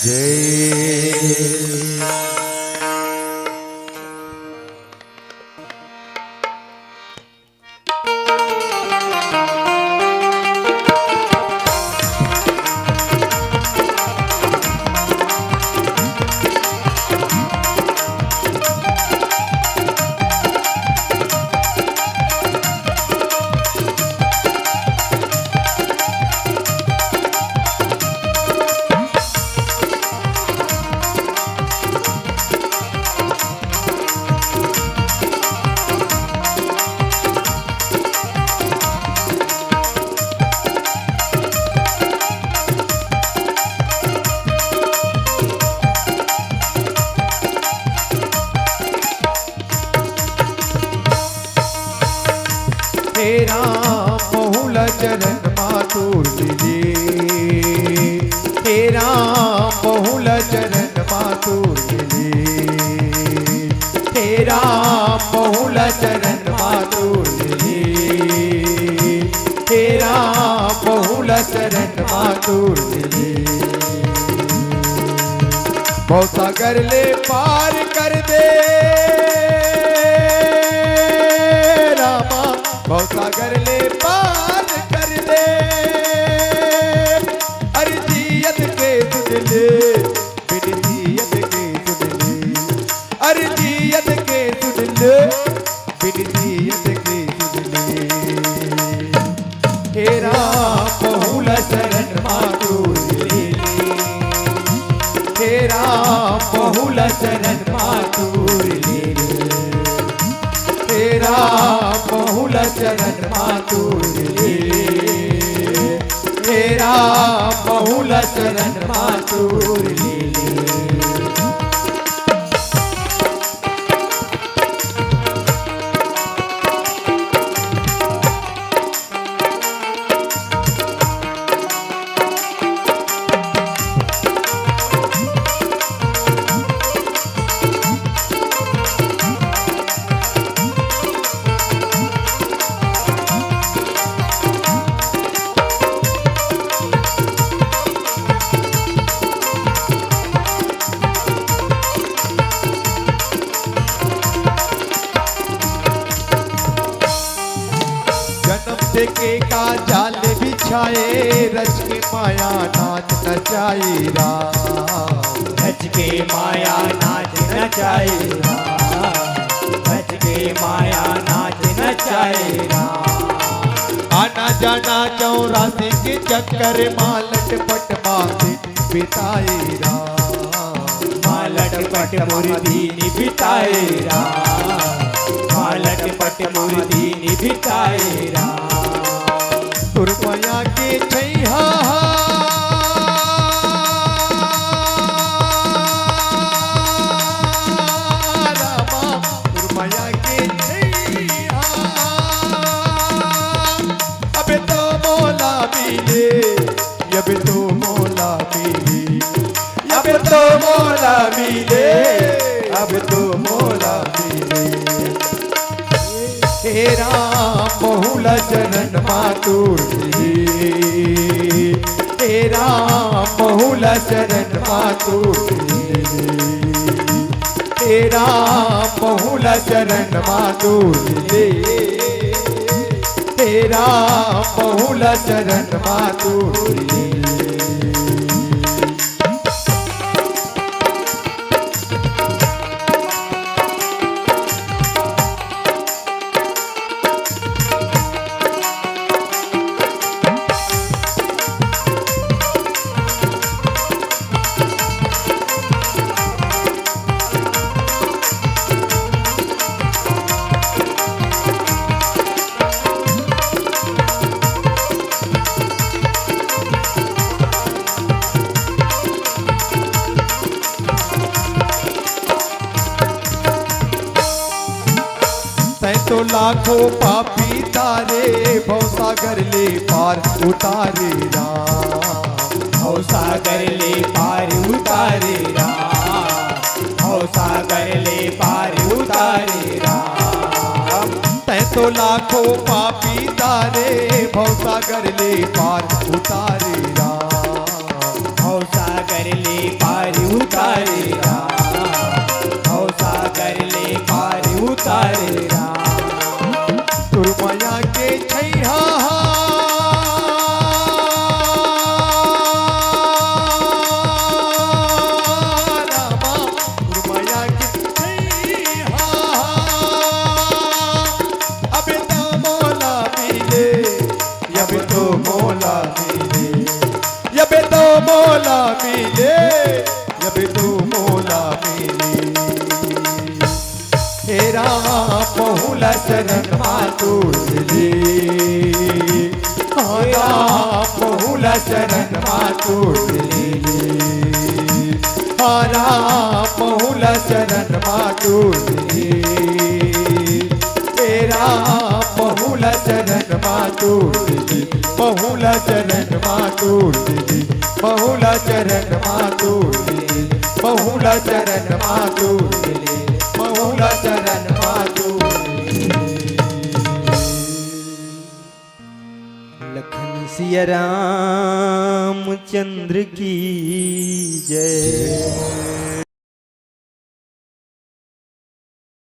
जय। तेरा बहुल चरण मातुर जी, तेरा बहुल चरण मातुर जी, तेरा बहुल चरण मातुर जी, तेरा बहुल चरण मातुर जी। भवसागर ले पार कर दे रामा, भवसागर ले पार कर दे, अर्जियत के सुन ले, बिनतियत के सुन ले, अर्जियत के सुन ले, बिनतियत के सुन ले। तेरा बहुल शरण मातुर ले, तेरा बहुल शरण मातुर ले, तेरा बहुल चरण मातुर ले, तेरा बहुल चरण मातुर ले। के का जाल बिछाए, रच के माया नाच नचाए राम, रच के माया नाच नचाए राम, रच के माया नाच नचाए राम। आना जाना 84 के चक्कर मालट पट माथे बिताए राम, मालट पट मुर्दीनी बिताए राम, मालट पट मुर्दीनी बिताए राम। तुरमया के छैहा रामा, तुरमया के छैहा, अब तो मौला मिले, अब तो मौला मिले, अब तो मौला मिले, अब तो मौला मिले। तेरा बहुल चरण मातुर जी, तेरा बहुल चरण मातुर जी, तेरा बहुल चरण मातुर जी, तेरा बहुल चरण मातुर जी। तो लाखों पापी तारे, भवसागर ले पार उतारे राम, भवसागर ले पार उतारे राम, भवसागर ले पार उतारे राम। तै तो लाखों पापी तारे, भवसागर ले पार उतारे राम, भवसागर सागर ले पार उतारे राम, भव सागर ले पार उतारे राम। तुरमाया के छैया रामा, तुरमाया के छैया अब तो मोला मिले, अब तो मोला मिले, अब तो मोला मिले, अब तो मोला मिले। हे राम बहुला शरण मातुले, राम बहुला शरण मातुले, राम बहुला शरण मातुले, हे राम बहुला शरण मातुले, बहुला शरण मातुले, बहुला शरण मातुले, बहुला शरण मातुले, बहुला शरण मातुले। लखन सिया रामचंद्र की जय।